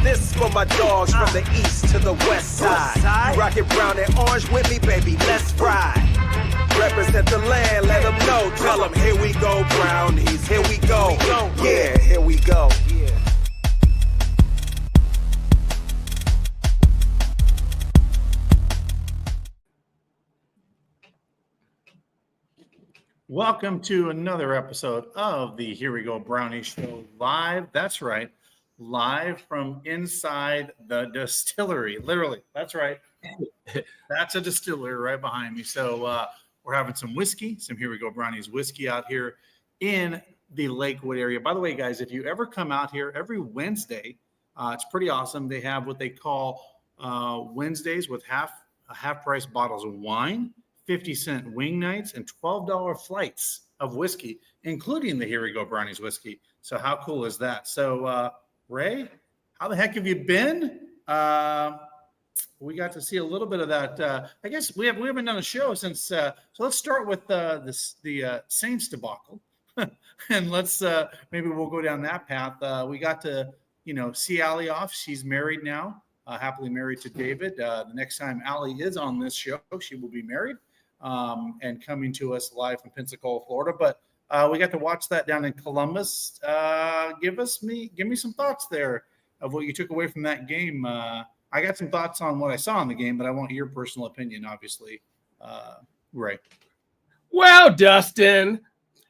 This for my dogs from the east to the west side. You rockin' brown and orange with me, baby, let's ride. Represent the land, let them know. Tell them, here we go, brownies, here we go. Yeah, here we go. Welcome to another episode of the Here We Go Brownie Show live. That's right, live from inside the distillery. Literally, that's right. That's a distillery right behind me. So we're having some whiskey, some Here We Go Brownies whiskey out here in the Lakewood area. By the way, guys, if you ever come out here every Wednesday, it's pretty awesome. They have what they call Wednesdays with half price bottles of wine, 50-cent wing nights, and $12 flights of whiskey, including the Here We Go Brownies whiskey. So how cool is that? So Ray, how the heck have you been? We got to see a little bit of that. I guess we haven't done a show since. So let's start with the Saints debacle, and let's maybe we'll go down that path. We got to see Allie off. She's married now, happily married to David. The next time Allie is on this show, she will be married. And coming to us live from Pensacola, Florida. But we got to watch that down in Columbus. Give me some thoughts there of what you took away from that game. I got some thoughts on what I saw in the game, but I want your personal opinion, obviously. Right. Well, Dustin,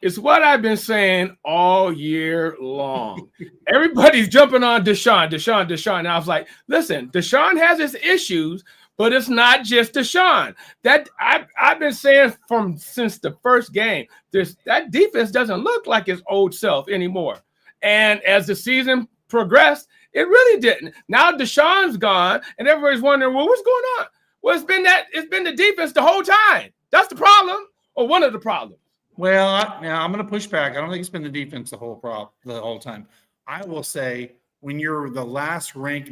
it's what I've been saying all year long. Everybody's jumping on Deshaun. And I was like, listen, Deshaun has his issues, but it's not just Deshaun. That I've been saying since the first game. That defense doesn't look like its old self anymore. And as the season progressed, it really didn't. Now Deshaun's gone, and everybody's wondering, well, what's going on? Well, it's been the defense the whole time. That's the problem, or one of the problems. Well, I'm going to push back. I don't think it's been the defense the whole time. I will say, when you're the last ranked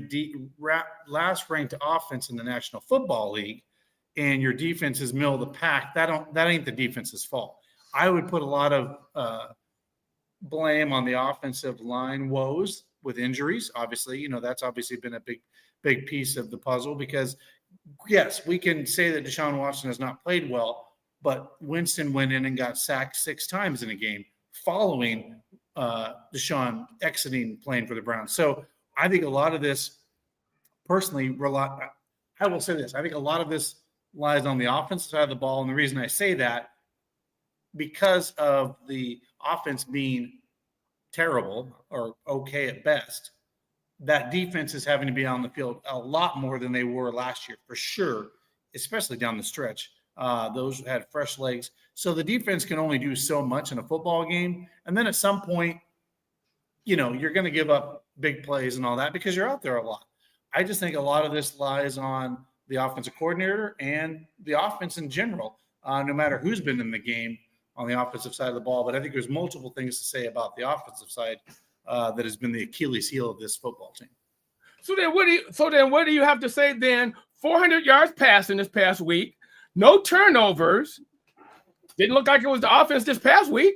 offense in the National Football League, and your defense is middle of the pack, that ain't the defense's fault. I would put a lot of blame on the offensive line woes with injuries. Obviously, that's obviously been a big piece of the puzzle, because yes, we can say that Deshaun Watson has not played well, but Winston went in and got sacked 6 times in a game following Deshaun exiting playing for the Browns. So I think a lot of this, personally, I will say this. I think a lot of this lies on the offensive side of the ball. And the reason I say that, because of the offense being terrible or okay at best, that defense is having to be on the field a lot more than they were last year, for sure, especially down the stretch. Those had fresh legs. So the defense can only do so much in a football game. And then at some point, you're going to give up big plays and all that because you're out there a lot. I just think a lot of this lies on the offensive coordinator and the offense in general, no matter who's been in the game on the offensive side of the ball. But I think there's multiple things to say about the offensive side that has been the Achilles heel of this football team. So then what do you have to say then? 400 yards passing this past week. No turnovers. Didn't look like it was the offense this past week.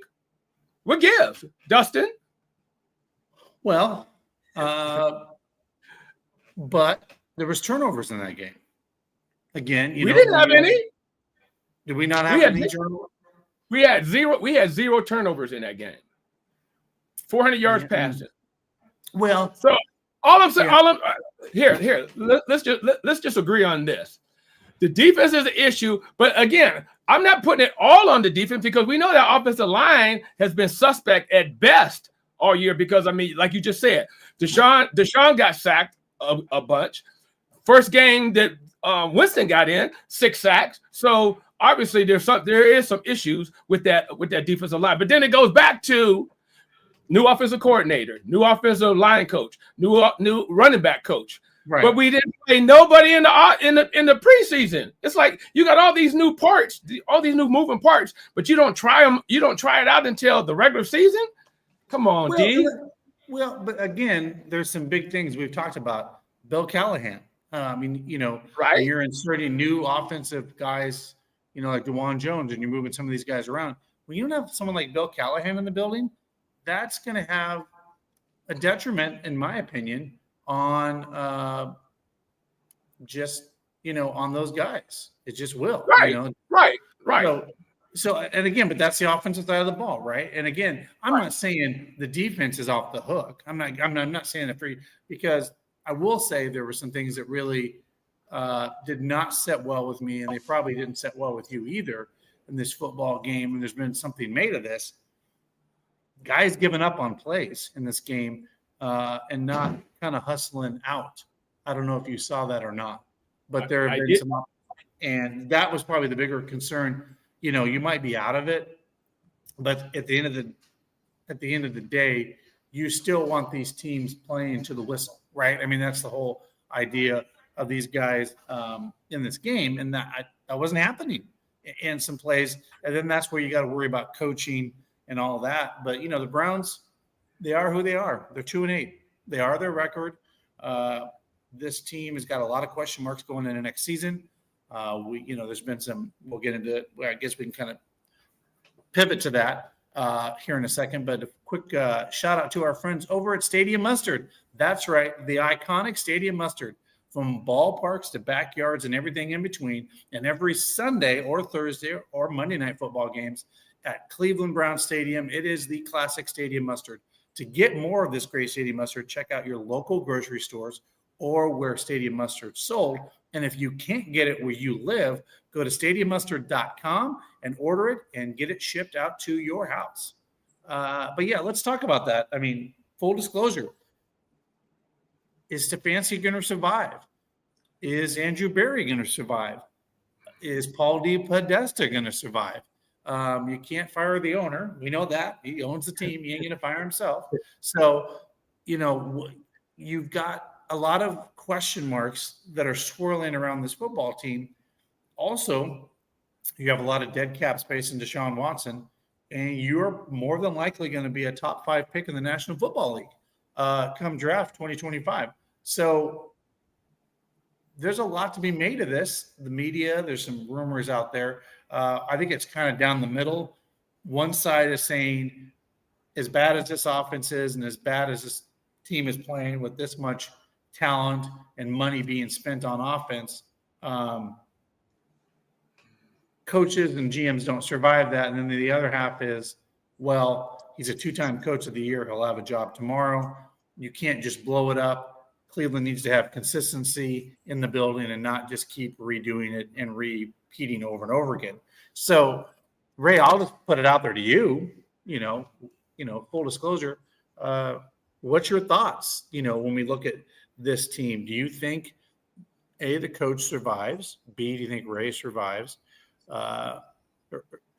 What gives, Dustin? Well, but there was turnovers in that game. Again, we didn't have any. Did we not have any turnovers? We had zero turnovers in that game. 400 yards passing. Well, so all I'm saying, here, let's just agree on this. The defense is an issue, but again, I'm not putting it all on the defense, because we know that offensive line has been suspect at best all year. Because like you just said, Deshaun got sacked a bunch. First game that Winston got in, 6 sacks. So obviously there is some issues with that defensive line. But then it goes back to new offensive coordinator, new offensive line coach, new running back coach. Right. But we didn't play nobody in the preseason. It's like you got all these new parts, all these new moving parts, but you don't try them. You don't try it out until the regular season. Come on, D. Well, but again, there's some big things we've talked about. Bill Callahan. Right? You're inserting new offensive guys, like DeJuan Jones, and you're moving some of these guys around. When you don't have someone like Bill Callahan in the building, that's going to have a detriment, in my opinion, on just, on those guys. It just will. Right. Right. So, and again, but that's the offensive side of the ball, right? And again, I'm not saying the defense is off the hook. I'm not saying it free, because I will say there were some things that really did not set well with me, and they probably didn't set well with you either in this football game. And there's been something made of this. Guys giving up on plays in this game and not kind of hustling out. I don't know if you saw that or not, but there have been some, and that was probably the bigger concern. You might be out of it, but at the end of the day, you still want these teams playing to the whistle, right? I mean, that's the whole idea of these guys in this game, and that wasn't happening in some plays. And then that's where you got to worry about coaching and all that. But the Browns, they are who they are. They're 2-8. They are their record. This team has got a lot of question marks going into next season. There's been some. We'll get into it. I guess we can kind of pivot to that here in a second. But a quick shout out to our friends over at Stadium Mustard. That's right, the iconic Stadium Mustard, from ballparks to backyards and everything in between. And every Sunday or Thursday or Monday night football games at Cleveland Brown Stadium, it is the classic Stadium Mustard. To get more of this great Stadium Mustard, check out your local grocery stores or where Stadium Mustard's sold. And if you can't get it where you live, go to stadiummustard.com and order it and get it shipped out to your house. But yeah, let's talk about that. I mean, full disclosure. Is Stefanski going to survive? Is Andrew Berry going to survive? Is Paul DePodesta going to survive? You can't fire the owner. We know that. He owns the team. He ain't going to fire himself. So, you've got a lot of question marks that are swirling around this football team. Also, you have a lot of dead cap space in Deshaun Watson, and you're more than likely going to be a top 5 pick in the National Football League come draft 2025. So there's a lot to be made of this. The media, there's some rumors out there. I think it's kind of down the middle. One side is saying, as bad as this offense is and as bad as this team is playing with this much talent and money being spent on offense, coaches and GMs don't survive that. And then the other half is, well, he's a 2-time coach of the year. He'll have a job tomorrow. You can't just blow it up. Cleveland needs to have consistency in the building and not just keep redoing it and repeating over and over again. So, Ray, I'll just put it out there to you, full disclosure. What's your thoughts, when we look at this team? Do you think, A, the coach survives? B, do you think Ray survives? I'm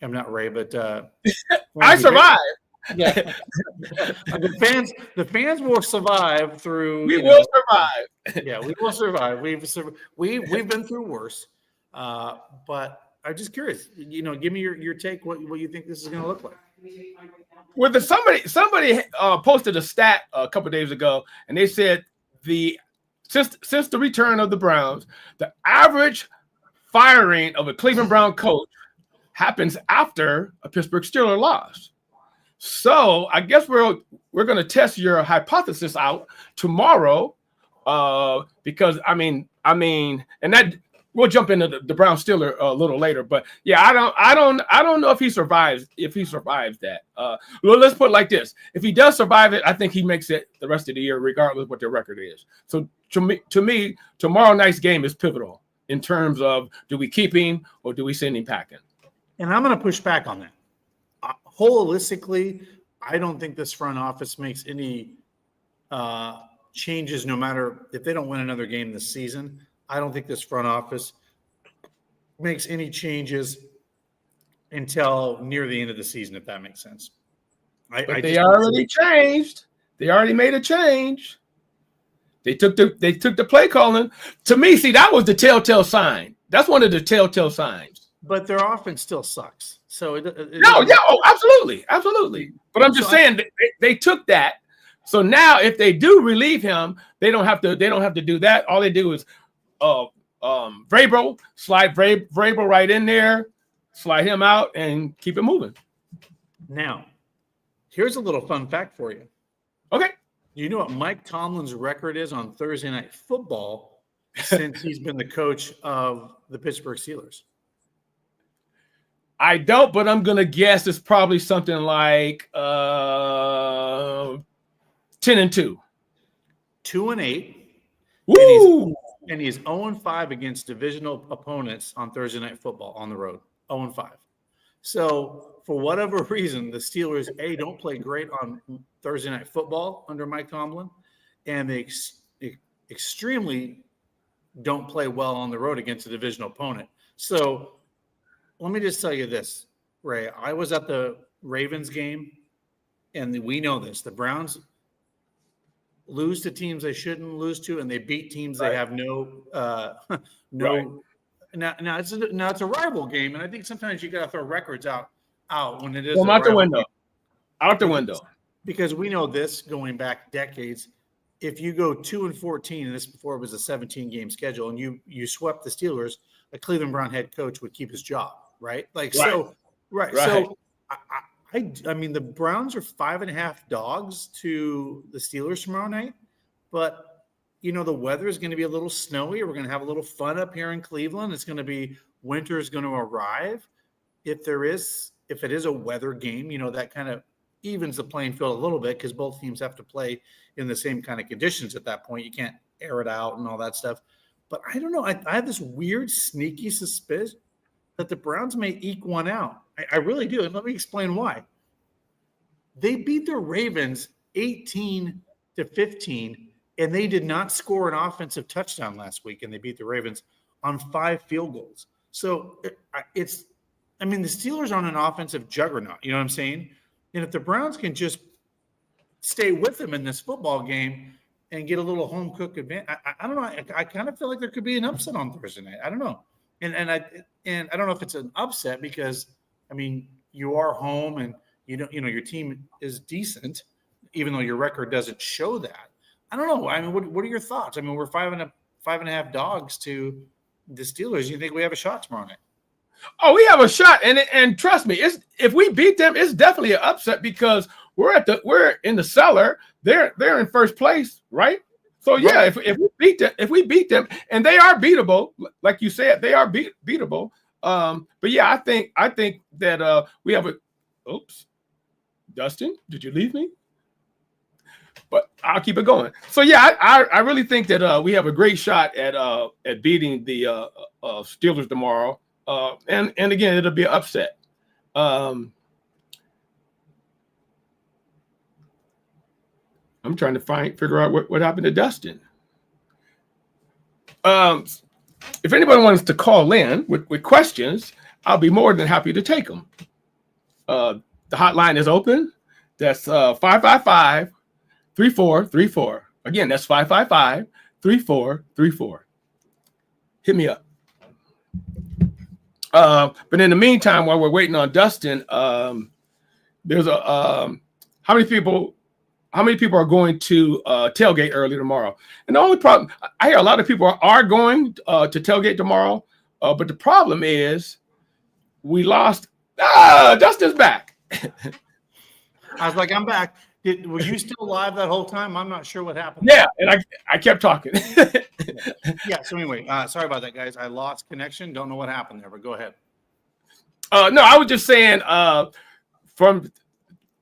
not Ray, but I survive. Yeah, the fans will survive through. We will survive. Yeah, we will survive. We've been through worse, but I'm just curious. Give me your take. What you think this is going to look like? Well, somebody posted a stat a couple of days ago, and they said since the return of the Browns, the average firing of a Cleveland Brown coach happens after a Pittsburgh Steelers loss. So I guess we're going to test your hypothesis out tomorrow, because I mean, and that we'll jump into the Brown Steelers a little later. But yeah, I don't know if he survives that. Well, let's put it like this: if he does survive it, I think he makes it the rest of the year, regardless of what their record is. So to me, tomorrow night's game is pivotal in terms of, do we keep him or do we send him packing? And I'm going to push back on that. Holistically, I don't think this front office makes any changes, no matter if they don't win another game this season. I don't think this front office makes any changes until near the end of the season, if that makes sense. They already changed. They already made a change. They took the play calling. To me, see, that was the telltale sign. That's one of the telltale signs. But their offense still sucks. So absolutely. But I'm just saying they took that. So now, if they do relieve him, they don't have to do that. All they do is Vrabel, slide Vrabel right in there, slide him out, and keep it moving. Now, here's a little fun fact for you. Okay. You know what Mike Tomlin's record is on Thursday Night Football since he's been the coach of the Pittsburgh Steelers? I don't, but I'm gonna guess it's probably something like 10-2. 2-8. Woo! And he's 0-5 against divisional opponents on Thursday Night Football on the road. 0-5. So for whatever reason, the Steelers, don't play great on Thursday Night Football under Mike Tomlin, and they extremely don't play well on the road against a divisional opponent. So let me just tell you this, Ray. I was at the Ravens game, and we know this. The Browns lose to teams they shouldn't lose to, and they beat teams they have no. Right. Now it's a rival game, and I think sometimes you got to throw records out when it is Out the window. Out the window. Because we know this going back decades. If you go 2-14, and this before it was a 17-game schedule, and you swept the Steelers, a Cleveland Brown head coach would keep his job, right? So I mean, the Browns are 5.5 dogs to the Steelers tomorrow night, but the weather is going to be a little snowy. We're going to have a little fun up here in Cleveland. It's going to be winter is going to arrive. If it is a weather game, that kind of evens the playing field a little bit because both teams have to play in the same kind of conditions at that point. You can't air it out and all that stuff. But I don't know. I have this weird, sneaky suspicion that the Browns may eke one out. I really do. And let me explain why. They beat the Ravens 18-15, and they did not score an offensive touchdown last week, and they beat the Ravens on 5 field goals. So the Steelers are on an offensive juggernaut. You know what I'm saying? And if the Browns can just stay with them in this football game and get a little home cook advantage, I don't know. I kind of feel like there could be an upset on Thursday night. I don't know. And I don't know if it's an upset because, you are home and your team is decent, even though your record doesn't show that. I don't know. What are your thoughts? We're 5.5 dogs to the Steelers. You think we have a shot tomorrow night? Oh, we have a shot, and trust me, if we beat them, it's definitely an upset because we're in the cellar. They're in first place, right? So yeah, if we beat them, and they are beatable, like you said, they are beatable. But yeah, I think that we have a. Oops, Dustin, did you leave me? But I'll keep it going. So yeah, I really think that we have a great shot at beating the Steelers tomorrow. And again, it'll be an upset. I'm trying to figure out what happened to Dustin. If anybody wants to call in with questions, I'll be more than happy to take them. The hotline is open. That's 555-3434. Again, that's 555-3434. Hit me up. But in the meantime, while we're waiting on Dustin, there's how many people are going to tailgate early tomorrow? And the only problem, I hear a lot of people are going to tailgate tomorrow, but the problem is we lost. Dustin's back. I was like, I'm back. Were you still live that whole time? I'm not sure what happened. Yeah, and I kept talking. Yeah. So anyway, sorry about that, guys. I lost connection. Don't know what happened there, but go ahead. No, I was just saying, from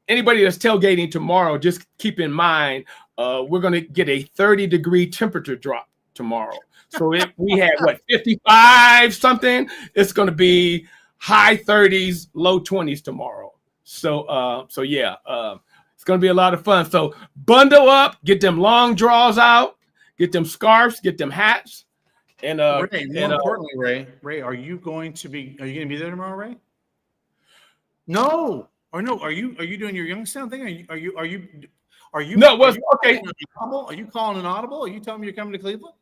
anybody that's tailgating tomorrow, just keep in mind, we're going to get a 30-degree temperature drop tomorrow. So if we had 55 something, it's going to be high 30s, low 20s tomorrow. So yeah. It's going to be a lot of fun. So bundle up, get them long draws out, get them scarves, get them hats. And Ray, importantly, Ray, are you going to be there tomorrow, Ray? No. Or no, are you doing your Youngstown thing? Are you No, well, okay. Are you calling an audible? Are you telling me you're coming to Cleveland?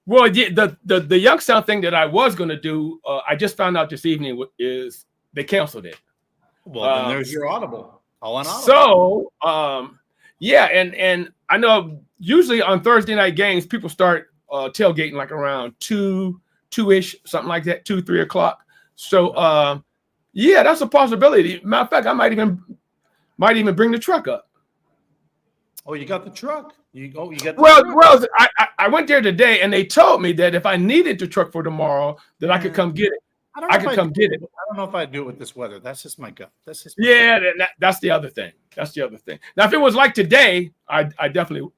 Well, yeah, the Youngstown thing that I was going to do, I just found out this evening is they canceled it. Well, then there's your audible. So, yeah, and I know usually on Thursday night games, people start tailgating like around 2-ish, something like that, 2-3 o'clock. So, yeah, that's a possibility. Matter of fact, I might even bring the truck up. Oh, you got the truck. You got the Well, truck. I went there today, and they told me that if I needed the truck for tomorrow, that I could come get it. I could come get it. I don't know if I'd do it with this weather. That's just my gut. That's just Yeah, that's the other thing. That's the other thing. Now, if it was like today, I definitely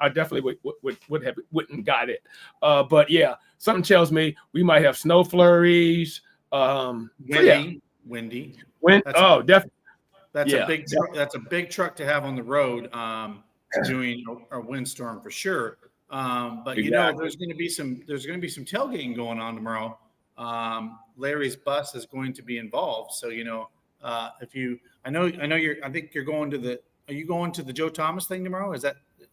wouldn't got it. But yeah, something tells me we might have snow flurries. windy. Definitely. That's a big truck. That's a big truck to have on the road. Doing a windstorm for sure. But you know, there's going to be some tailgating going on tomorrow. Larry's bus is going to be involved. So, you know, I think you're going to are you going to the Joe Thomas thing tomorrow?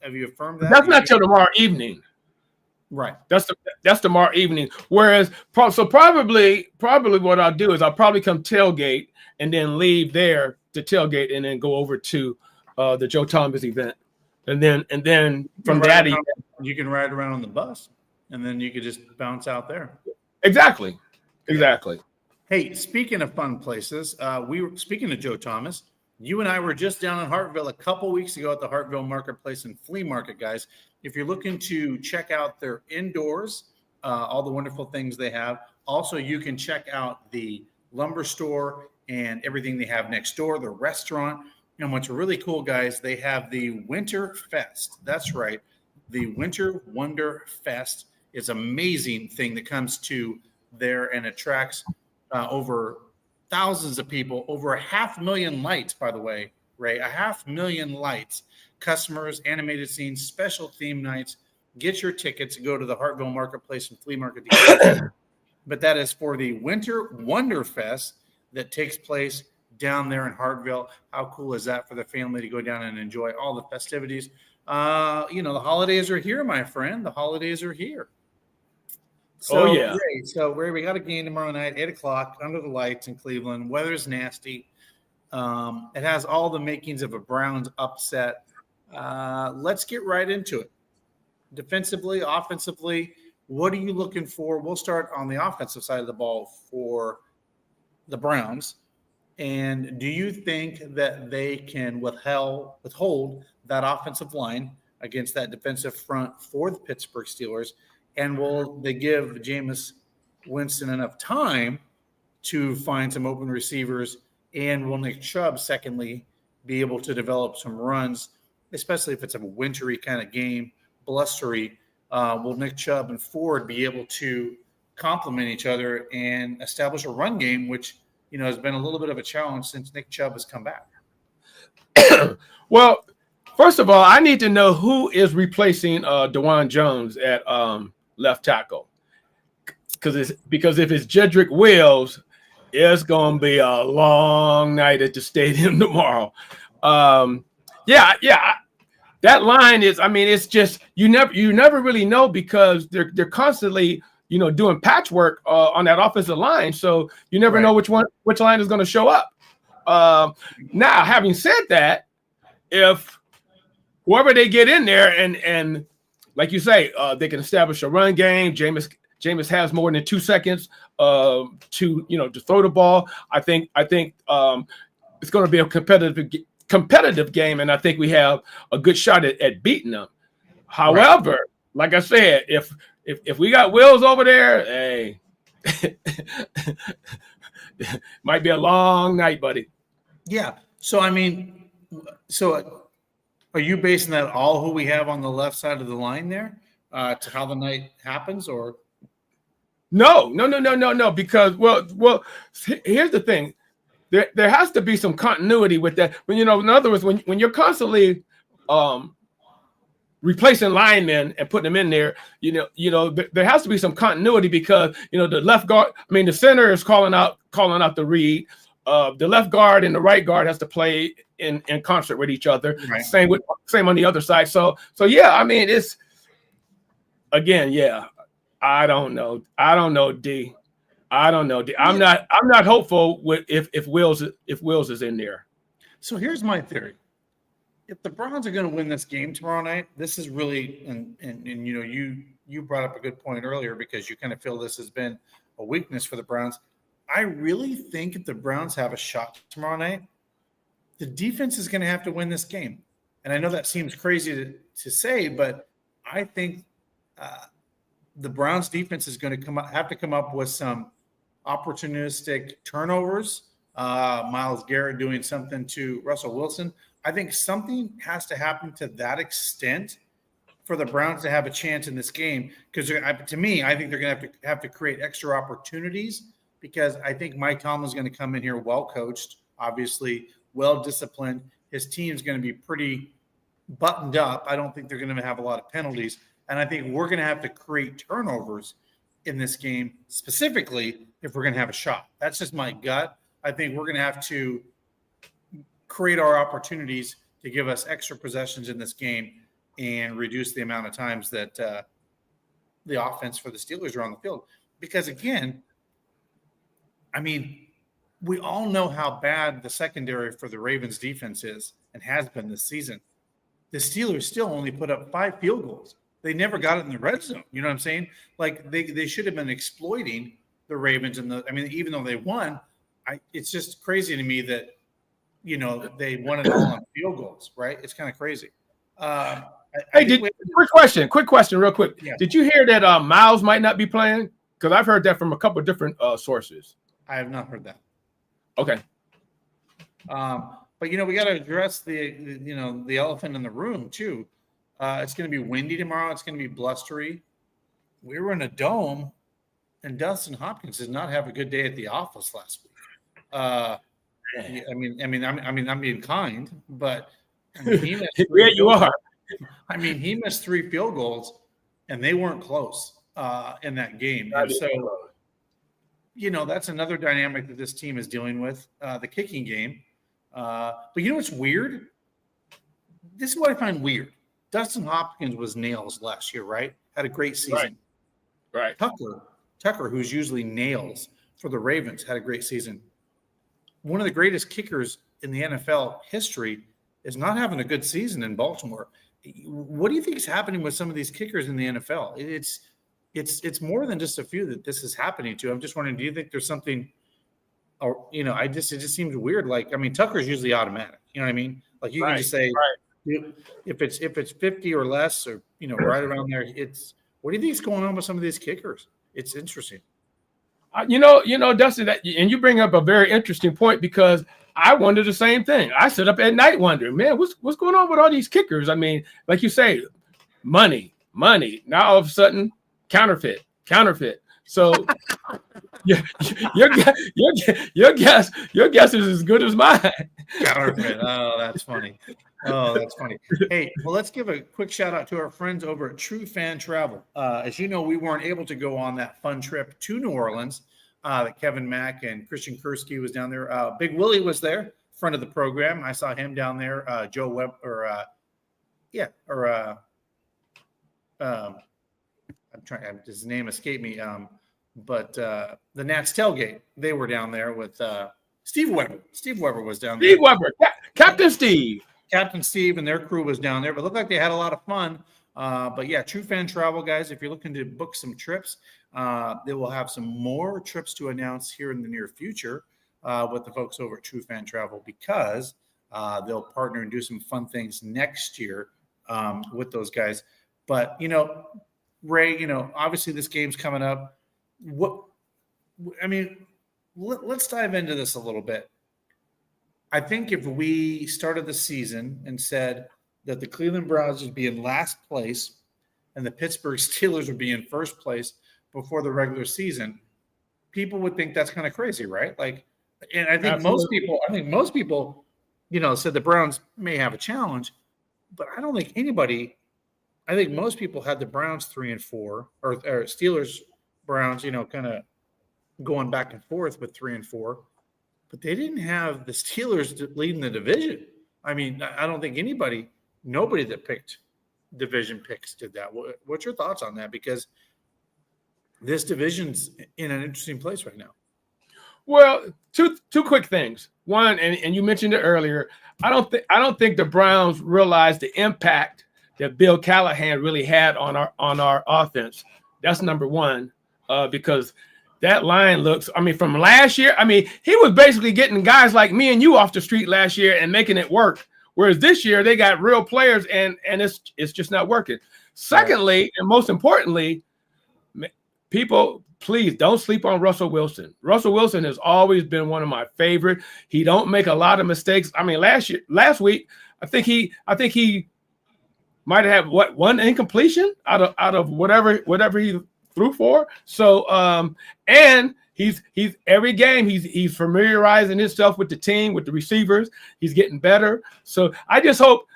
Have you affirmed that? That's not till tomorrow evening. Right. That's tomorrow evening. Whereas, probably what I'll do is I'll probably come tailgate and then leave there to tailgate and then go over to the Joe Thomas event. And then from that event, you can ride around on the bus and then you could just bounce out there. Exactly. Hey, speaking of fun places, we were speaking to Joe Thomas. You and I were just down in Hartville a couple weeks ago at the Hartville Marketplace and Flea Market, guys. If you're looking to check out their indoors, all the wonderful things they have. Also, you can check out the lumber store and everything they have next door, the restaurant. And what's really cool, guys, they have the Winter Fest. That's right. The Winter Wonder Fest is an amazing thing that comes to there and attracts over thousands of people, over 500,000 lights, by the way, Ray, 500,000 lights, customers, animated scenes, special theme nights. Get your tickets, go to the Hartville Marketplace and Flea Market. But that is for the Winter Wonder Fest that takes place down there in Hartville. How cool is that for the family to go down and enjoy all the festivities? You know, the holidays are here, my friend. The holidays are here. So, Ray, we got a game tomorrow night, 8:00, under the lights in Cleveland. Weather's nasty. It has all the makings of a Browns upset. Let's get right into it. Defensively, offensively, what are you looking for? We'll start on the offensive side of the ball for the Browns. And do you think that they can withhold that offensive line against that defensive front for the Pittsburgh Steelers? And will they give Jameis Winston enough time to find some open receivers? And will Nick Chubb, secondly, be able to develop some runs, especially if it's a wintry kind of game, blustery? Will Nick Chubb and Ford be able to complement each other and establish a run game, which, you know, has been a little bit of a challenge since Nick Chubb has come back? Well, first of all, I need to know who is replacing DeJuan Jones at left tackle. Because if it's Jedrick Wills, it's going to be a long night at the stadium tomorrow. That line is, I mean, it's just, you never really know because they're constantly, you know, doing patchwork on that offensive line. So you never know which line is going to show up. Now, having said that, if whoever they get in there and like you say, they can establish a run game. Jameis has more than 2 seconds to throw the ball. I think it's going to be a competitive game, and I think we have a good shot at beating them. However, like I said, if we got Wills over there, hey, might be a long night, buddy. Yeah. So I mean, are you basing that all who we have on the left side of the line there to how the night happens, or? No. Because well, here's the thing. There has to be some continuity with that. When, you know, in other words, when you're constantly replacing linemen and putting them in there, you know, there has to be some continuity because, you know, the left guard, I mean, the center is calling out the read. The left guard and the right guard has to play in concert with each other. Right. Same on the other side. So yeah, I mean, it's again, yeah. I don't know, D. I don't know. I'm not hopeful if Wills is in there. So here's my theory. If the Browns are going to win this game tomorrow night, this is really and you know, you brought up a good point earlier because you kind of feel this has been a weakness for the Browns. I really think if the Browns have a shot tomorrow night, the defense is going to have to win this game. And I know that seems crazy to say, but I think the Browns defense is going to have to come up with some opportunistic turnovers. Myles Garrett doing something to Russell Wilson. I think something has to happen to that extent for the Browns to have a chance in this game. Because to me, I think they're going to have to create extra opportunities, because I think Mike Tomlin's going to come in here well coached, obviously well disciplined. His team's going to be pretty buttoned up. I don't think they're going to have a lot of penalties. And I think we're going to have to create turnovers in this game, specifically if we're going to have a shot. That's just my gut. I think we're going to have to create our opportunities to give us extra possessions in this game and reduce the amount of times that the offense for the Steelers are on the field. Because, again, I mean, we all know how bad the secondary for the Ravens defense is and has been this season. The Steelers still only put up 5 field goals. They never got it in the red zone. You know what I'm saying? Like, they should have been exploiting the Ravens. Even though they won, it's just crazy to me that, they won it all on field goals, right? It's kind of crazy. Quick question, real quick. Yeah. Did you hear that Miles might not be playing? Because I've heard that from a couple of different sources. I have not heard that. Okay. But we got to address the elephant in the room too. It's going to be windy tomorrow. It's going to be blustery. We were in a dome, and Dustin Hopkins did not have a good day at the office last week. I'm being kind, but he missed yeah, you are. He missed 3 field goals, and they weren't close in that game. And so, that's another dynamic that this team is dealing with, the kicking game. But what's weird? This is what I find weird. Dustin Hopkins was nails last year, right? Had a great season. Right. Tucker, who's usually nails for the Ravens, had a great season. One of the greatest kickers in the NFL history is not having a good season in Baltimore. What do you think is happening with some of these kickers in the NFL? It's more than just a few that this is happening to. I'm just wondering, do you think there's something, or it just seems weird. Like, Tucker's usually automatic. You know what I mean? Like, you can just say, if it's 50 or less, or right around there, what do you think is going on with some of these kickers? It's interesting. Dustin, and you bring up a very interesting point, because I wonder the same thing. I sit up at night wondering, man, what's going on with all these kickers? Like you say, money. Now all of a sudden, counterfeit. So your guess is as good as mine. Counterfeit. Oh, that's funny. Hey, well, let's give a quick shout out to our friends over at True Fan Travel. As you know, we weren't able to go on that fun trip to New Orleans. That Kevin Mack and Christian Kursky was down there. Big Willie was there, friend of the program. I saw him down there. Joe Webb, his name escaped me. But the Nats tailgate, they were down there with Steve Weber. Steve Weber was down there. Steve Weber, Captain Steve. Captain Steve and their crew was down there, but it looked like they had a lot of fun. But yeah, True Fan Travel, guys, if you're looking to book some trips, they will have some more trips to announce here in the near future with the folks over at True Fan Travel, because they'll partner and do some fun things next year with those guys. But, Ray, obviously this game's coming up. Let's dive into this a little bit. I think if we started the season and said that the Cleveland Browns would be in last place and the Pittsburgh Steelers would be in first place before the regular season, people would think that's kind of crazy, right? Like, and I think most people, said the Browns may have a challenge, but I don't think anybody. I think most people had the Browns 3-4 or Steelers Browns, kind of going back and forth with 3-4, but they didn't have the Steelers leading the division. I don't think nobody that picked division picks did that. What's your thoughts on that? Because this division's in an interesting place right now. Well, two quick things. One, and you mentioned it earlier, I don't think the Browns realized the impact that Bill Callahan really had on our offense. That's number one, because that line looks, from last year, he was basically getting guys like me and you off the street last year and making it work Whereas this year they got real players, and it's just not working. Secondly, and most importantly, people, please don't sleep on Russell Wilson. Russell Wilson has always been one of my favorite. He don't make a lot of mistakes. I mean, last week, I think he might have one incompletion out of whatever he threw for. So and he's every game he's familiarizing himself with the team, with the receivers. He's getting better. So I just hope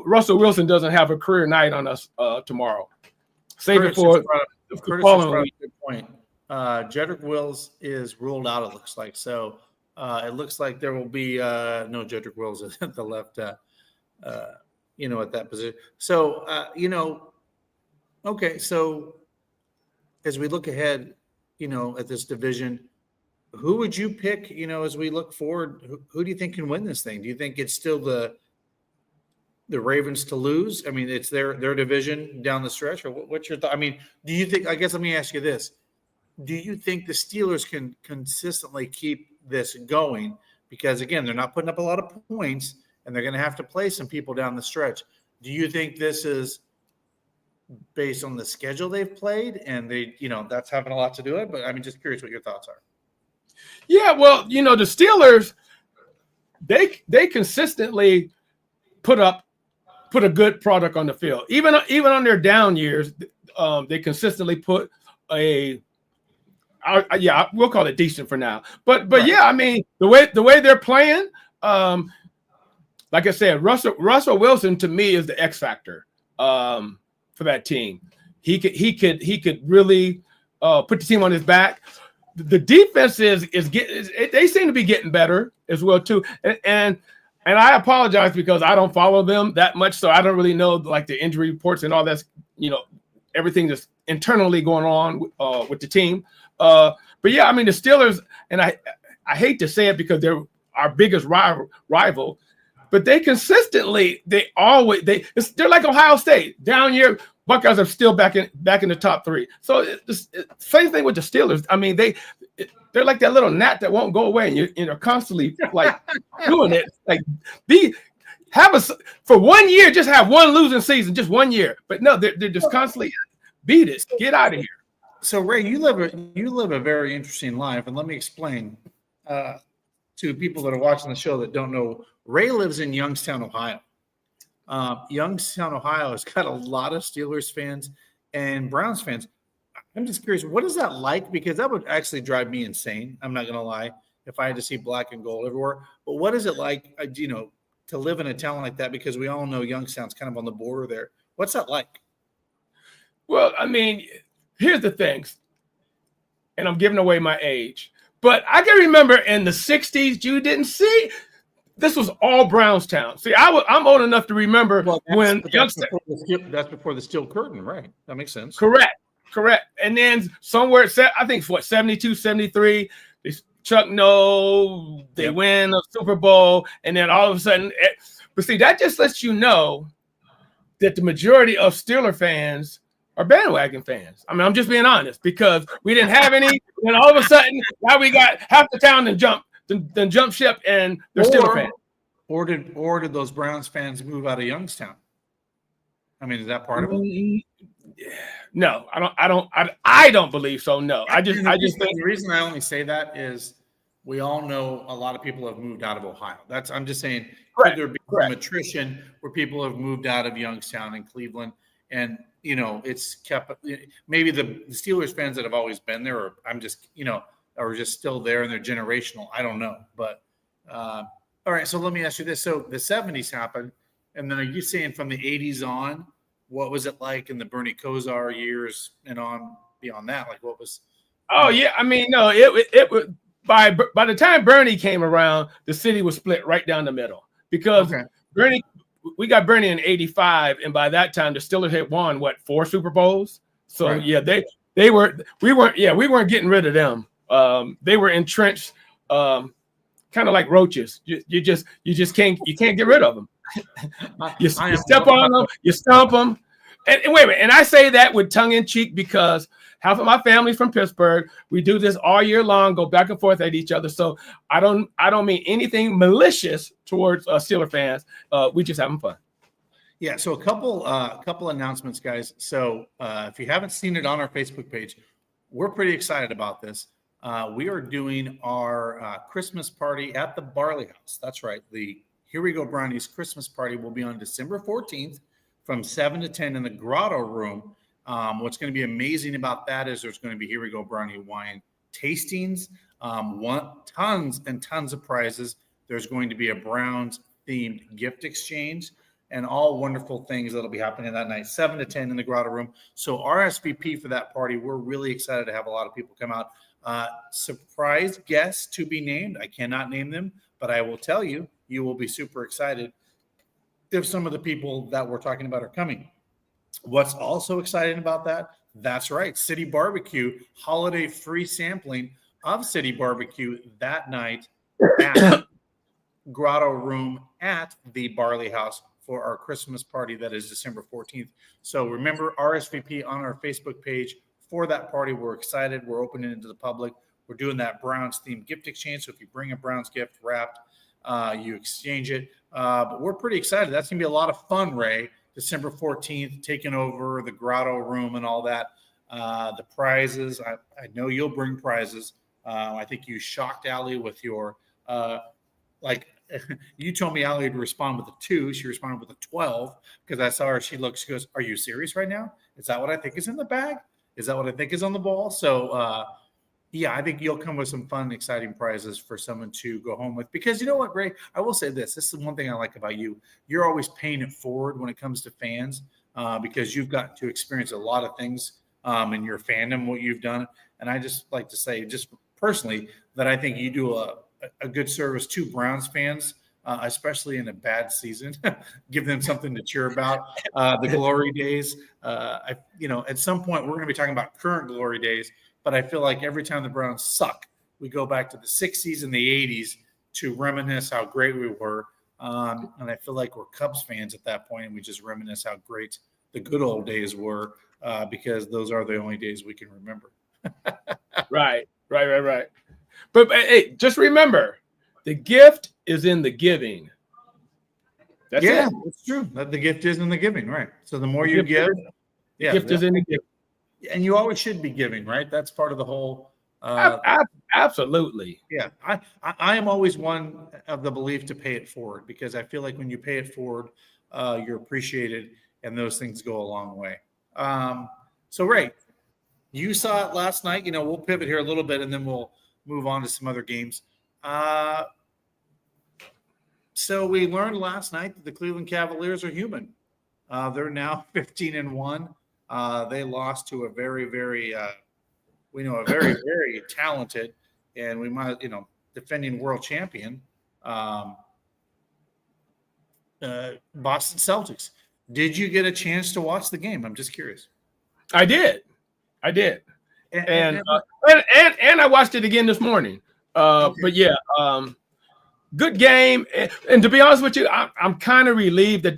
Russell Wilson doesn't have a career night on us tomorrow. Save it for the following week. Good point. Jedrick Wills is ruled out, it looks like. So it looks like there will be no Jedrick Wills at the left, at that position. So, okay. So as we look ahead, at this division, who would you pick, as we look forward, who do you think can win this thing? Do you think it's still the Ravens to lose? I mean, it's their division down the stretch, or what's your thought? I mean, do you think, I guess let me ask you this. Do you think the Steelers can consistently keep this going? Because again, they're not putting up a lot of points and they're going to have to play some people down the stretch. Do you think this is based on the schedule they've played and they, that's having a lot to do with it? But I'm just curious what your thoughts are. Yeah, well, the Steelers, they consistently put a good product on the field. Even on their down years, they consistently put we'll call it decent for now. But right. Yeah, I mean, the way they're playing, like I said, Russell Wilson to me is the X factor for that team. He could really put the team on his back. The defense they seem to be getting better as well too. And I apologize because I don't follow them that much, so I don't really know like the injury reports and all that's everything that's internally going on with the team. But yeah, I mean the Steelers, and I hate to say it because they're our biggest rival, but they're like Ohio State. Down year, Buckeyes are still back in the top three. So same thing with the Steelers. I mean they're like that little gnat that won't go away, and you're constantly like doing it. Like for 1 year, just have one losing season, just 1 year. But no, they're just constantly beat it. Get out of here. So Ray, you live a very interesting life, and let me explain to people that are watching the show that don't know. Ray lives in Youngstown, Ohio. Youngstown, Ohio has got a lot of Steelers fans and Browns fans. I'm just curious, what is that like? Because that would actually drive me insane. I'm not going to lie, if I had to see black and gold everywhere. But what is it like, to live in a town like that? Because we all know Youngstown's kind of on the border there. What's that like? Well, I mean, here's the things, and I'm giving away my age, but I can remember in the 60s, you didn't see this was all Brownstown. See, I'm old enough to remember that's before the steel curtain, right? That makes sense. Correct. And then somewhere, I think 72, 73, Chuck Noll, they win a Super Bowl, and then all of a sudden, but see, that just lets you know that the majority of Steeler fans are bandwagon fans. I mean, I'm just being honest because we didn't have any, and all of a sudden now we got half the town that jump ship and they're Steeler fans. Or did those Browns fans move out of Youngstown? I mean, is that part of it? No, I don't believe so. No, I just think the reason I only say that is we all know a lot of people have moved out of Ohio. I'm just saying could there be some attrition where people have moved out of Youngstown and Cleveland, and it's kept maybe the Steelers fans that have always been there, or are just still there and they're generational. I don't know, but all right. So let me ask you this: so the 70s happened, and then are you saying from the 80s on? What was it like in the Bernie Kosar years and on beyond that? Like what was? Oh yeah, I mean no, it was by the time Bernie came around, the city was split right down the middle because we got Bernie in '85, and by that time the Steelers had won 4 Super Bowls. So yeah, we weren't getting rid of them. They were entrenched, kind of like roaches. You just can't get rid of them. You step on them, you stomp them. And wait a minute, and I say that with tongue in cheek because Half of my family's from Pittsburgh. We do this all year long, go back and forth at each other. So I don't mean anything malicious towards Steeler fans. We just having fun. Yeah, so a couple announcements, guys. So if you haven't seen it on our Facebook page, we're pretty excited about this. We are doing our Christmas party at the Barley House. That's right. The Here We Go Brownies Christmas party will be on December 14th from 7 to 10 in the Grotto Room. What's going to be amazing about that is there's going to be Here We Go Brownie wine tastings, tons and tons of prizes. There's going to be a Browns themed gift exchange and all wonderful things that'll be happening that night, 7 to 10 in the Grotto Room. So RSVP for that party. We're really excited to have a lot of people come out. Surprise guests to be named. I cannot name them, but I will tell you, you will be super excited if some of the people that we're talking about are coming. What's also exciting about that? That's right. City Barbecue, holiday free sampling of City Barbecue that night at Grotto Room at the Barley House for our Christmas party that is December 14th. So remember, RSVP on our Facebook page for that party. We're excited. We're opening it to the public. We're doing that Browns themed gift exchange. So if you bring a Browns gift wrapped, you exchange it. But we're pretty excited. That's going to be a lot of fun, Ray. December 14th, taking over the Grotto Room and all that. The prizes, I know you'll bring prizes. I think you shocked Allie with your, you told me Allie would respond with a 2. She responded with a 12 because I saw her. She goes, "Are you serious right now? Is that what I think is in the bag? Is that what I think is on the ball?" So, yeah, I think you'll come with some fun, exciting prizes for someone to go home with. Because you know what, Ray? I will say this. This is one thing I like about you. You're always paying it forward when it comes to fans because you've got to experience a lot of things in your fandom, what you've done. And I just like to say, just personally, that I think you do a good service to Browns fans, especially in a bad season. Give them something to cheer about. The glory days. At some point, we're going to be talking about current glory days. But I feel like every time the Browns suck, we go back to the 60s and the 80s to reminisce how great we were. And I feel like we're Cubs fans at that point, and we just reminisce how great the good old days were because those are the only days we can remember. Right. But hey, just remember, the gift is in the giving. That's it. It's true. The gift is in the giving, right? So the more you give, the gift is in the giving. And you always should be giving, right? That's part of the whole. Absolutely. Yeah, I am always one of the belief to pay it forward because I feel like when you pay it forward, you're appreciated, and those things go a long way. So, Ray, you saw it last night. We'll pivot here a little bit, and then we'll move on to some other games. So we learned last night that the Cleveland Cavaliers are human. They're now 15-1. They lost to a very, very, very, very talented, and we might, defending world champion, Boston Celtics. Did you get a chance to watch the game? I'm just curious. I did. And I watched it again this morning. Okay. But yeah, good game. And to be honest with you, I'm kind of relieved that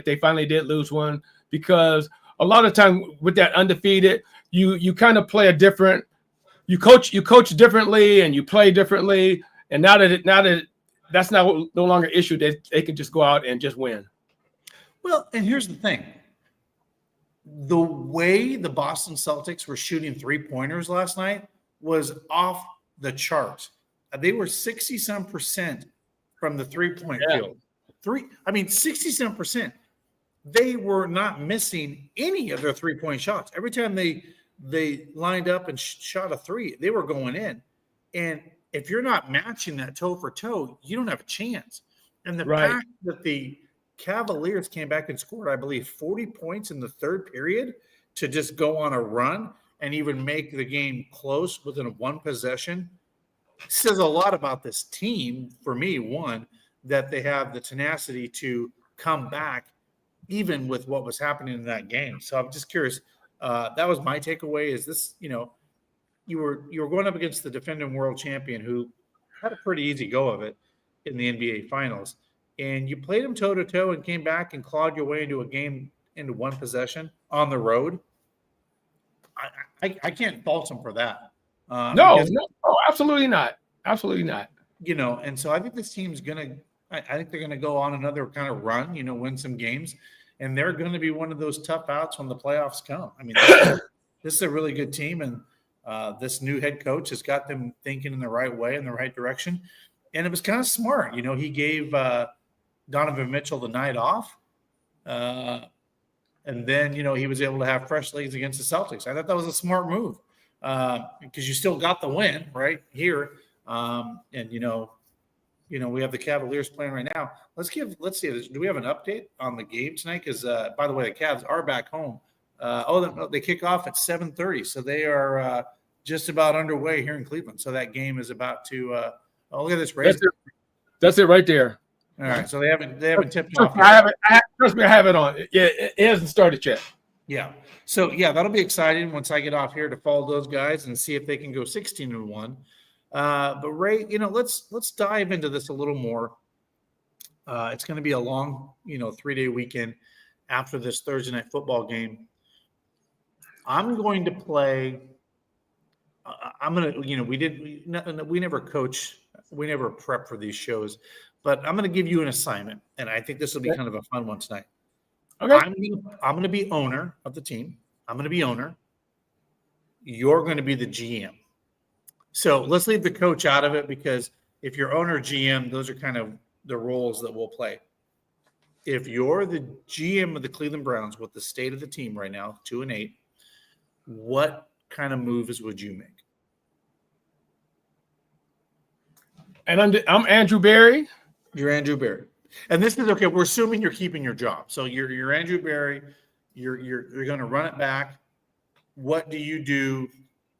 they finally did lose one because a lot of time with that undefeated, you kind of play you coach differently and you play differently. And now that that's no longer an issue, they can just go out and just win. Well, and here's the thing. The way the Boston Celtics were shooting 3-pointers last night was off the charts. They were 60-some% from the 3-point field. 60-some%. They were not missing any of their 3-point shots. Every time they lined up and shot a 3, they were going in. And if you're not matching that toe for toe, you don't have a chance. And the fact that the Cavaliers came back and scored, I believe, 40 points in the third period to just go on a run and even make the game close within one possession says a lot about this team. For me, one, that they have the tenacity to come back even with what was happening in that game. So I'm just curious. That was my takeaway is this, you were going up against the defending world champion who had a pretty easy go of it in the NBA Finals. And you played them toe-to-toe and came back and clawed your way into a game into one possession on the road. I can't fault him for that. No, Because, no, oh, absolutely not. Absolutely not. and so I think this team's I think they're gonna go on another kind of run, win some games, and they're going to be one of those tough outs when the playoffs come. I mean, this is a really good team, and this new head coach has got them thinking in the right way, in the right direction, and it was kind of smart. He gave Donovan Mitchell the night off, and then he was able to have fresh legs against the Celtics. I thought that was a smart move because you still got the win right here, and we have the Cavaliers playing right now. Let's see. Do we have an update on the game tonight? Because by the way, the Cavs are back home. They kick off at 7:30, so they are just about underway here in Cleveland. So that game is about to. Look at this race. That's it right there. All right, so they haven't tipped off. Trust me, I have it on. Yeah, it hasn't started yet. Yeah. So that'll be exciting once I get off here to follow those guys and see if they can go 16-1. But Ray, let's dive into this a little more. It's going to be a long, 3-day weekend after this Thursday night football game. I'm going to play. I'm going to, we never coach, we never prep for these shows, but I'm going to give you an assignment, and I think this will be kind of a fun one tonight. Okay. I'm going to be owner of the team. I'm going to be owner. You're going to be the GM. So let's leave the coach out of it because if you're owner GM, those are kind of the roles that we'll play. If you're the GM of the Cleveland Browns with the state of the team right now, 2-8, what kind of moves would you make? And I'm Andrew Berry. You're Andrew Berry. And this is okay. We're assuming you're keeping your job. So you're Andrew Berry. You're going to run it back. What do you do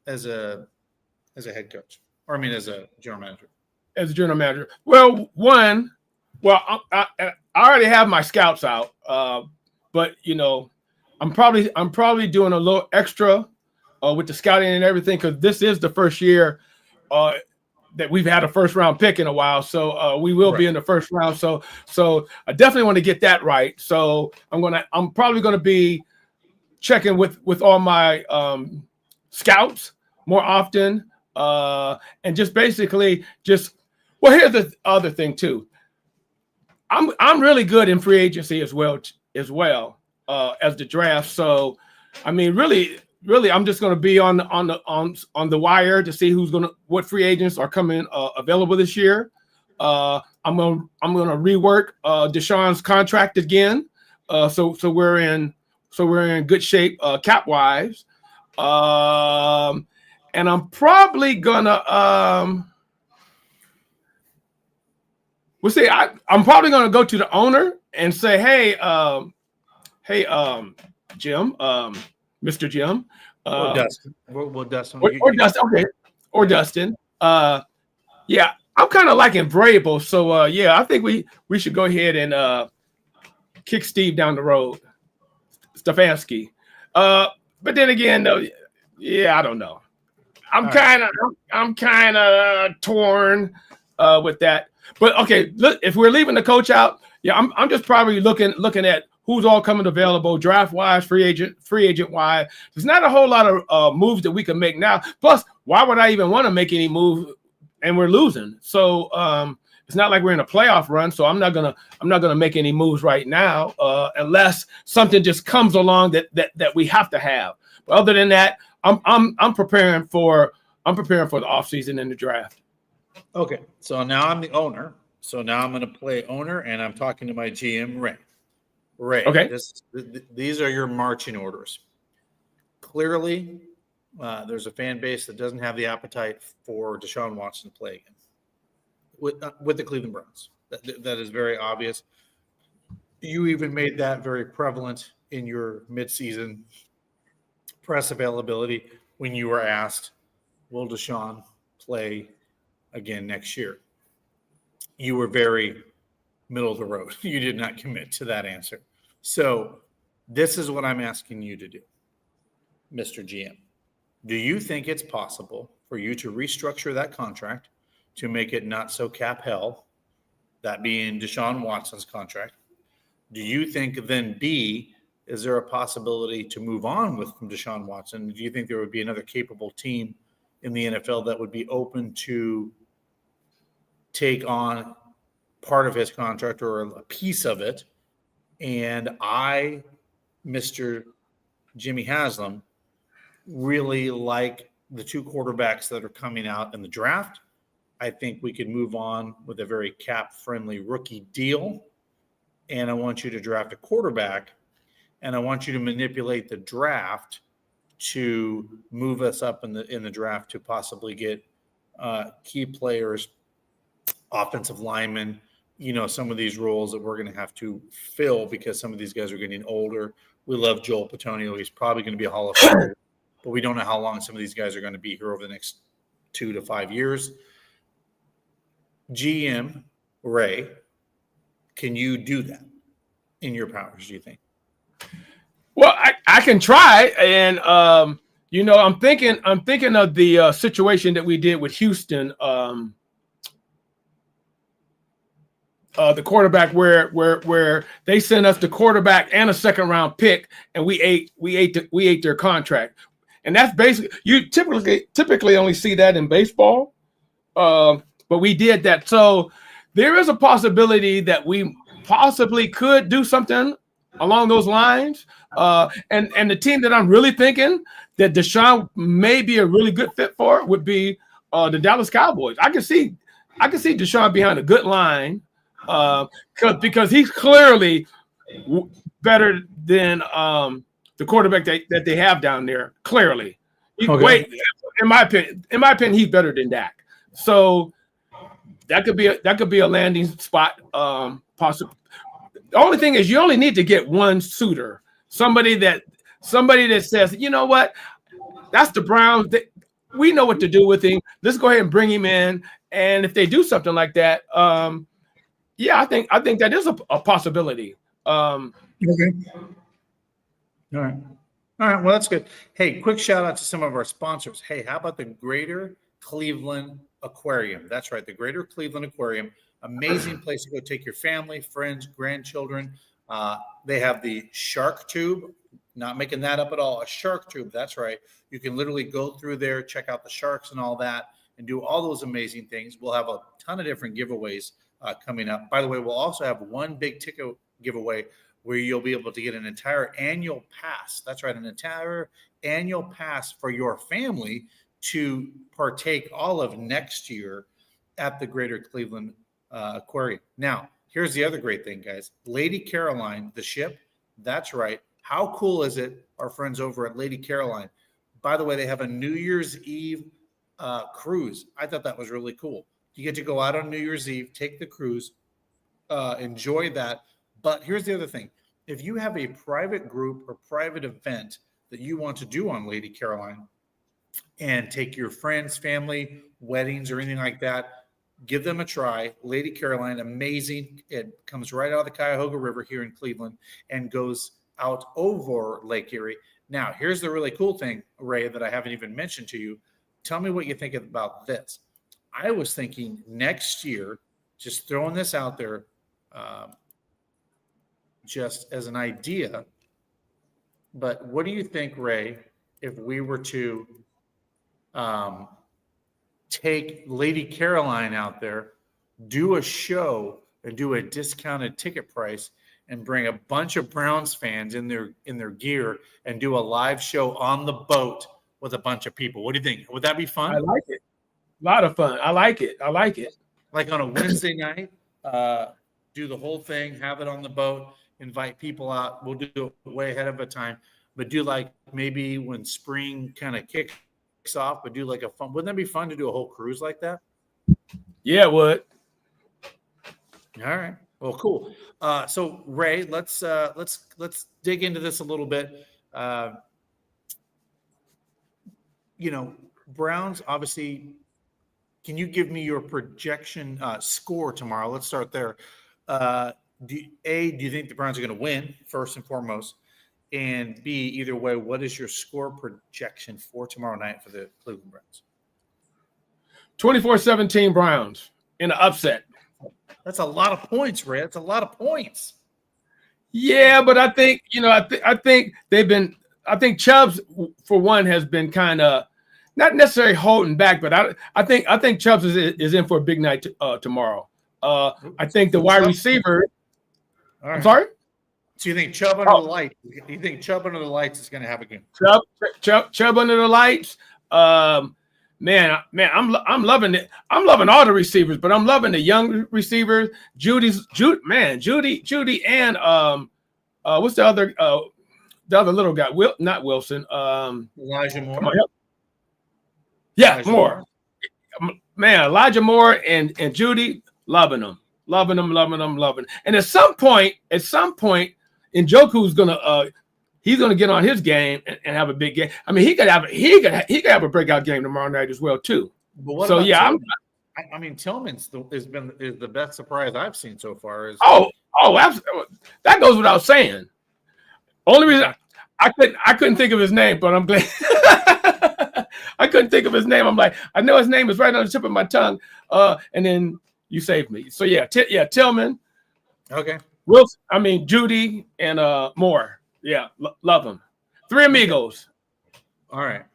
as a head coach, or as a general manager? As a general manager, well, I already have my scouts out, but I'm probably doing a little extra with the scouting and everything because this is the first year that we've had a first round pick in a while, so we will be in the first round. So I definitely want to get that right. So I'm probably gonna be checking with all my scouts more often. And just basically here's the other thing too. I'm really good in free agency as well as the draft. So, really, I'm just going to be on the wire to see what free agents are coming available this year. I'm going to rework Deshaun's contract again. So we're in good shape cap wise. And I'm probably gonna I'm probably gonna go to the owner and say, hey, Jim, Mr. Jim, or Dustin, or Dustin, okay, or Dustin. Yeah, I'm kind of liking Vrabel, so I think we should go ahead and kick Steve down the road, Stefanski. But then again, though, I don't know. I'm kind of torn with that. But okay, look, if we're leaving the coach out, I'm just probably looking at who's all coming available, draft wise, free agent wise. There's not a whole lot of moves that we can make now. Plus, why would I even want to make any move? And we're losing, so it's not like we're in a playoff run. So I'm not gonna make any moves right now unless something just comes along that we have to have. But other than that, I'm preparing for the offseason and the draft. Okay, so now I'm the owner. So now I'm going to play owner, and I'm talking to my GM, Ray. Ray, okay. These are your marching orders. Clearly, there's a fan base that doesn't have the appetite for Deshaun Watson to play again with the Cleveland Browns. That is very obvious. You even made that very prevalent in your midseason press availability when you were asked, will Deshaun play again next year? You were very middle of the road. You did not commit to that answer. So this is what I'm asking you to do, Mr. GM. Do you think it's possible for you to restructure that contract to make it not so cap hell, that being Deshaun Watson's contract? Do you think then B, is there a possibility to move on with Deshaun Watson? Do you think there would be another capable team in the NFL that would be open to take on part of his contract or a piece of it? And I, Mr. Jimmy Haslam, really like the two quarterbacks that are coming out in the draft. I think we could move on with a very cap-friendly rookie deal. And I want you to draft a quarterback, and I want you to manipulate the draft to move us up in the draft to possibly get key players, offensive linemen, some of these roles that we're going to have to fill because some of these guys are getting older. We love Joel Patonio. He's probably going to be a Hall of Famer, but we don't know how long some of these guys are going to be here over the next 2 to 5 years. GM Ray, can you do that in your powers, do you think? Well, I can try, and I'm thinking of the situation that we did with Houston, the quarterback where they sent us the quarterback and a second round pick, and we ate their contract, and that's basically, you typically only see that in baseball, but we did that. So there is a possibility that we possibly could do something along those lines. And the team that I'm really thinking that Deshaun may be a really good fit for would be the Dallas Cowboys. I can see Deshaun behind a good line because he's clearly better than the quarterback that they have down there. Clearly, in my opinion, he's better than Dak. So that could be a landing spot. Possible. The only thing is you only need to get one suitor, somebody that says, you know what, that's the Browns. We know what to do with him. Let's go ahead and bring him in. And if they do something like that, yeah, I think that is a possibility. Okay. All right. Well, that's good. Hey, quick shout out to some of our sponsors. Hey, how about the Greater Cleveland Aquarium? That's right, the Greater Cleveland Aquarium. Amazing place to go take your family, friends, grandchildren. They have the shark tube. Not making that up at all. A shark tube. That's right. You can literally go through there, check out the sharks and all that, and do all those amazing things. We'll have a ton of different giveaways coming up. By the way, we'll also have one big ticket giveaway where you'll be able to get an entire annual pass. That's right, an entire annual pass for your family to partake all of next year at the Greater Cleveland Aquarium. Now, here's the other great thing, guys. Lady Caroline, the ship, that's right. How cool is it? Our friends over at Lady Caroline. By the way, they have a New Year's Eve cruise. I thought that was really cool. You get to go out on New Year's Eve, take the cruise, enjoy that. But here's the other thing. If you have a private group or private event that you want to do on Lady Caroline and take your friends, family, weddings, or anything like that, give them a try. Lady Caroline, amazing. It comes right out of the Cuyahoga River here in Cleveland and goes out over Lake Erie. Now, here's the really cool thing, Ray, that I haven't even mentioned to you. Tell me what you think about this. I was thinking next year, just throwing this out there, just as an idea, but what do you think, Ray, if we were to take Lady Caroline out there, do a show and do a discounted ticket price and bring a bunch of Browns fans in their gear and do a live show on the boat with a bunch of people? What do you think? Would that be fun? I like it. A lot of fun. I like it. Like on a Wednesday night, do the whole thing, have it on the boat, invite people out. We'll do it way ahead of a time, but do like maybe when spring kind of kicks off, but do like a fun. Wouldn't that be fun to do a whole cruise like that? Yeah, it would. All right. Well, cool. So Ray, let's dig into this a little bit. Browns, obviously, can you give me your projection score tomorrow? Let's start there. Do you think the Browns are going to win, first and foremost? And B, either way, what is your score projection for tomorrow night for the Cleveland Browns? 24-17 Browns in an upset. That's a lot of points, Ray. That's a lot of points. Yeah, but I think I think they've been. I think Chubbs, for one, has been kind of not necessarily holding back, but I think Chubbs is in for a big night tomorrow. I think the wide receiver. All right. I'm sorry. So you think Chubb under the lights? You think Chubb under the lights is going to have a game? Chubb under the lights. Man, I'm loving it. I'm loving all the receivers, but I'm loving the young receivers. Judy, and what's the other little guy? Not Wilson. Elijah Moore. Come on, yeah, Elijah Moore. Man, Elijah Moore and Judy, loving them. And at some point, Njoku's gonna he's gonna get on his game and have a big game. I mean, he could have a breakout game tomorrow night as well too. So yeah, I mean, Tillman's is the best surprise I've seen so far. Absolutely. That goes without saying. Only reason I couldn't think of his name, but I'm glad I couldn't think of his name. I'm like, I know his name is right on the tip of my tongue. And then you saved me. So yeah, Tillman. Okay. Wilson, Judy and Moore. Yeah, love them. Three amigos. All right.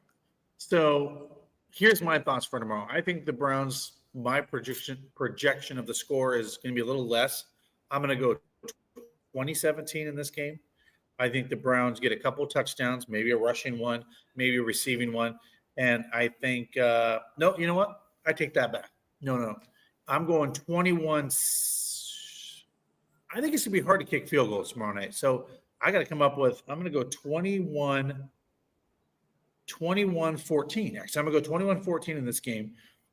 So here's my thoughts for tomorrow. I think the Browns, my projection of the score is going to be a little less. I'm going to go 2017 in this game. I think the Browns get a couple touchdowns, maybe a rushing one, maybe a receiving one. And I think, no, you know what? I take that back. No. I'm going 21. I think it's going to be hard to kick field goals tomorrow night. So I got to come up with, I'm going to go 21-14. Actually, I'm going to go 21-14 in this game.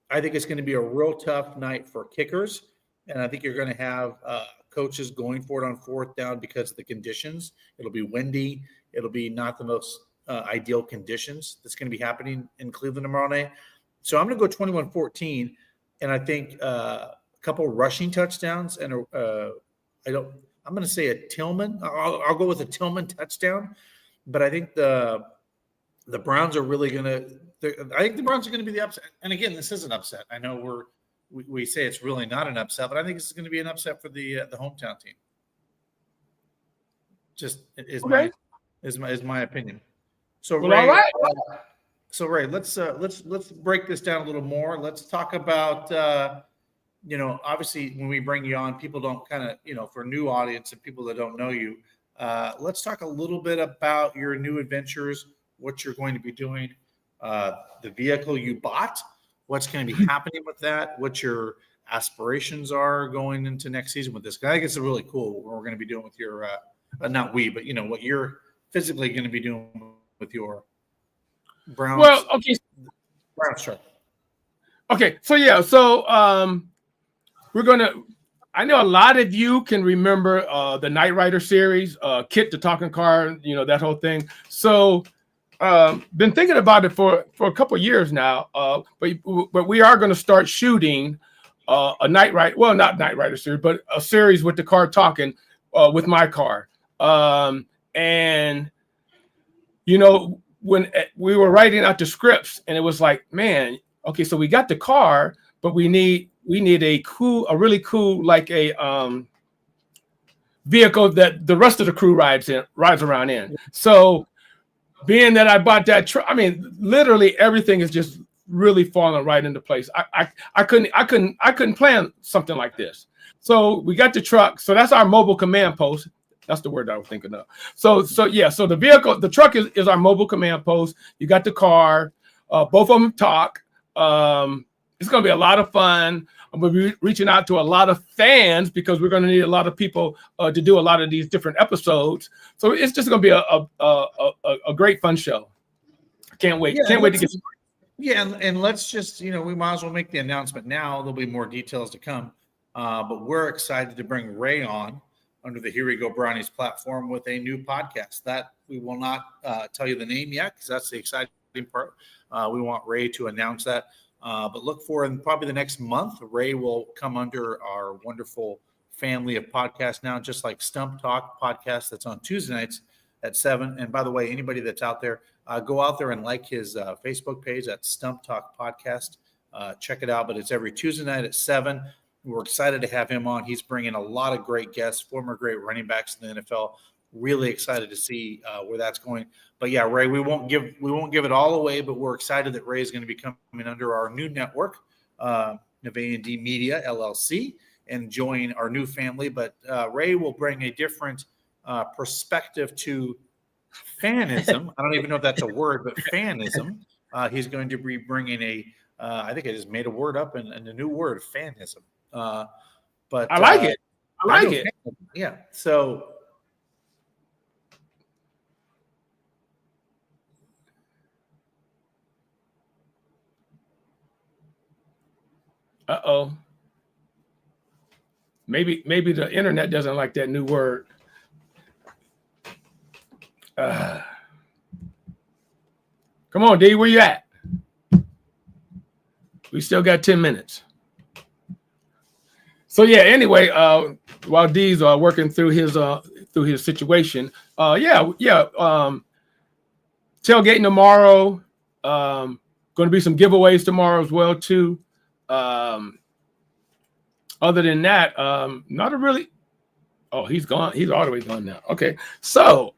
I think it's going to be a real tough night for kickers. And I think you're going to have coaches going for it on fourth down because of the conditions. It'll be windy. It'll be not the most ideal conditions that's going to be happening in Cleveland tomorrow night. So I'm going to go 21-14. And I think a couple rushing touchdowns and I'm going to say a Tillman. I'll go with a Tillman touchdown, but I think the Browns are really going to. I think the Browns are going to be the upset. And again, this is an upset. I know we say it's really not an upset, but I think this is going to be an upset for the hometown team. Just is my opinion. So well, Ray, all right. Ray, let's break this down a little more. Let's talk about. Obviously when we bring you on, people don't kind of, for a new audience and people that don't know you, let's talk a little bit about your new adventures, what you're going to be doing, the vehicle you bought, what's going to be happening with that, what your aspirations are going into next season with this. I think it's really cool what we're going to be doing with your, not we, but what you're physically going to be doing with your Browns. Well, okay. Browns truck. Okay. So yeah. So, I know a lot of you can remember the Knight Rider series, Kit the Talking Car, that whole thing. So been thinking about it for a couple of years now, but we are going to start shooting a Knight Rider, well, not Knight Rider series, but a series with the car talking with my car. And, when we were writing out the scripts and it was like, man, okay, so we got the car, but we need a really cool, like a vehicle that the rest of the crew rides around in. So being that I bought that truck, literally everything is just really falling right into place. I couldn't plan something like this. So we got the truck. So that's our mobile command post. That's the word I was thinking of. So the vehicle, the truck is our mobile command post. You got the car, both of them talk. It's going to be a lot of fun. I'm going to be reaching out to a lot of fans because we're going to need a lot of people to do a lot of these different episodes. So it's just going to be a great fun show. I can't wait. Can't wait to get started. Yeah, and let's just, we might as well make the announcement now. There'll be more details to come. But we're excited to bring Ray on under the Here We Go Brownies platform with a new podcast that we will not tell you the name yet because that's the exciting part. We want Ray to announce that. But look for in probably the next month, Ray will come under our wonderful family of podcasts now, just like Stump Talk podcast that's on Tuesday nights at 7. And by the way, anybody that's out there, go out there and like his Facebook page at Stump Talk Podcast. Check it out. But it's every Tuesday night at 7. We're excited to have him on. He's bringing a lot of great guests, former great running backs in the NFL. Really excited to see where that's going. But yeah, Ray, we won't give it all away, but we're excited that Ray is going to be coming under our new network, Navay&D Media LLC, and join our new family. But Ray will bring a different perspective to fanism. I don't even know if that's a word, but fanism. He's going to be bringing I think I just made a word up and a new word, fanism. But I like it. I like it. Yeah. So. Uh-oh. Maybe the internet doesn't like that new word. Come on, D, where you at? We still got 10 minutes. So yeah, anyway, while D's working through his situation, tailgating tomorrow. Going to be some giveaways tomorrow as well too. Other than that, not a really. Oh, he's gone. He's all the way gone now. Okay, so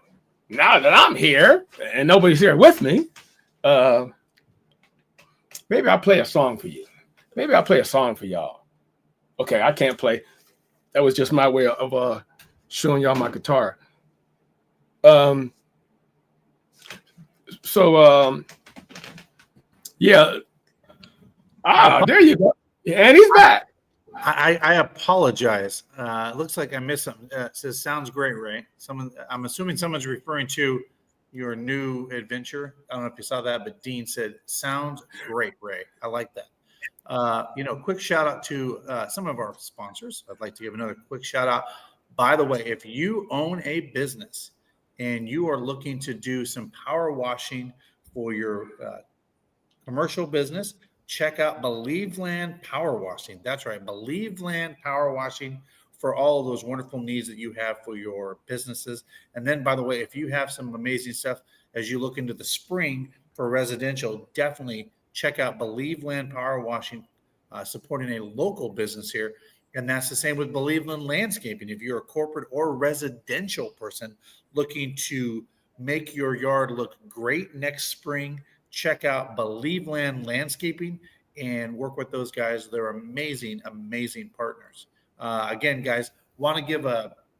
now that I'm here and nobody's here with me, maybe I'll play a song for you. Maybe I'll play a song for y'all. Okay, I can't play. That was just my way of showing y'all my guitar. Yeah. There you go. And he's back. I apologize. It looks like I missed something. It says, sounds great, Ray. I'm assuming someone's referring to your new adventure. I don't know if you saw that, but Dean said, sounds great, Ray. I like that. Quick shout out to some of our sponsors. I'd like to give another quick shout out. By the way, if you own a business and you are looking to do some power washing for your commercial business, check out Believe Land Power Washing. That's right, Believe Land Power Washing for all of those wonderful needs that you have for your businesses. And then, by the way, if you have some amazing stuff as you look into the spring for residential, definitely check out Believe Land Power Washing, supporting a local business here. And that's the same with Believe Land Landscaping. If you're a corporate or residential person looking to make your yard look great next spring, check out Believe Land Landscaping and work with those guys. They're amazing, amazing partners. Again, guys, want to give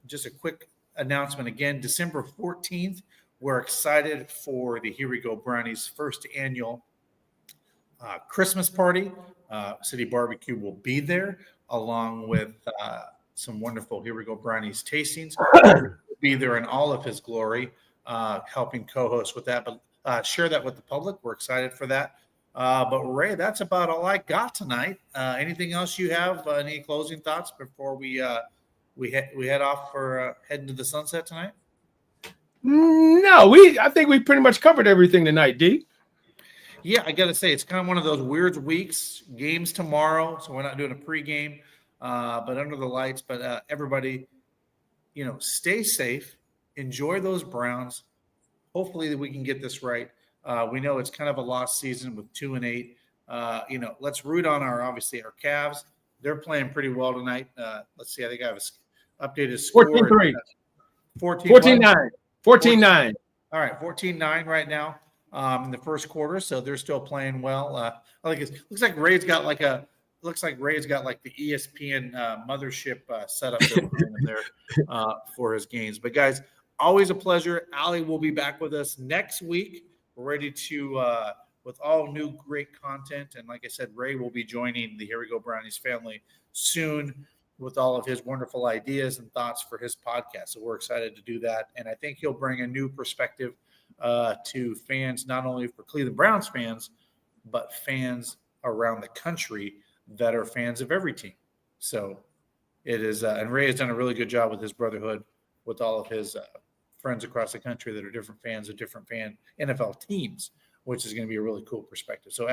just a quick announcement. Again, December 14th, we're excited for the Here We Go Brownies first annual Christmas party. City Barbecue will be there along with some wonderful Here We Go Brownies tastings. We'll be there in all of his glory, helping co-host with that. But share that with the public. We're excited for that. But Ray, that's about all I got tonight. Anything else you have? Any closing thoughts before we head off for heading to the sunset tonight? No, I think we pretty much covered everything tonight, D. Yeah, I got to say, it's kind of one of those weird weeks. Games tomorrow, so we're not doing a pregame, but under the lights. But everybody, stay safe. Enjoy those Browns. Hopefully that we can get this right. We know it's kind of a lost season with 2-8. Let's root on our Cavs. They're playing pretty well tonight. Let's see. I think I have an updated score. 14-3. 14-9. 14-9. All right, 14-9 right now in the first quarter. So they're still playing well. I think it looks like Ray's got like the ESPN mothership setup there for his games. But guys, always a pleasure. Ali will be back with us next week. We're ready to with all new great content. And like I said, Ray will be joining the Here We Go Brownies family soon with all of his wonderful ideas and thoughts for his podcast. So we're excited to do that. And I think he'll bring a new perspective to fans, not only for Cleveland Browns fans, but fans around the country that are fans of every team. So it is, and Ray has done a really good job with his brotherhood with all of his friends across the country that are different fans of different NFL teams, which is going to be a really cool perspective. So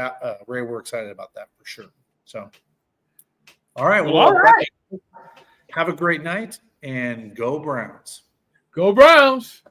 Ray, we're excited about that for sure. So, all right. Well, all right. Have a great night and go Browns. Go Browns.